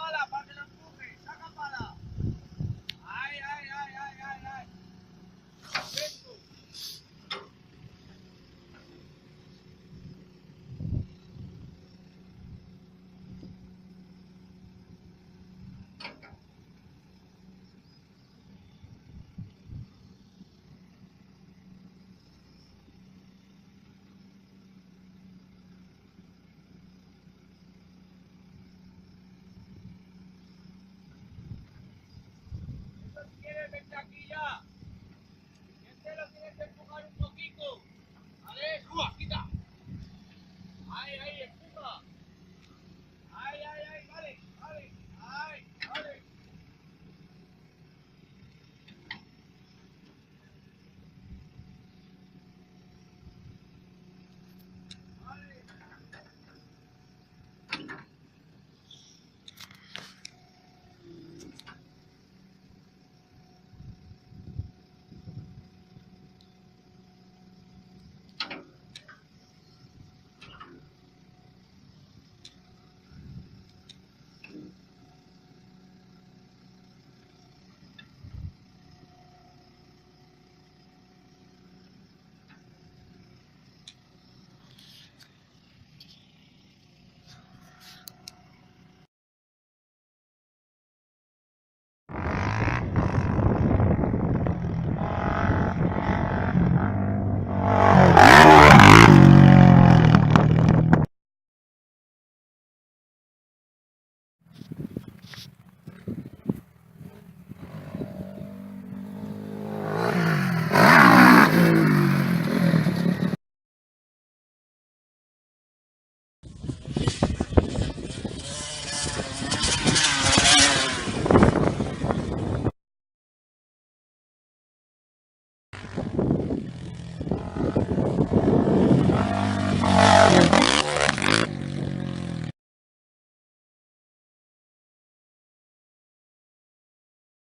pala para que lo empuje. Saca pala. Ay, ay, ay, ay, ay, ay. Perfecto. Eso si quieres, vente aquí ya. Este lo tienes que empujar un poquito.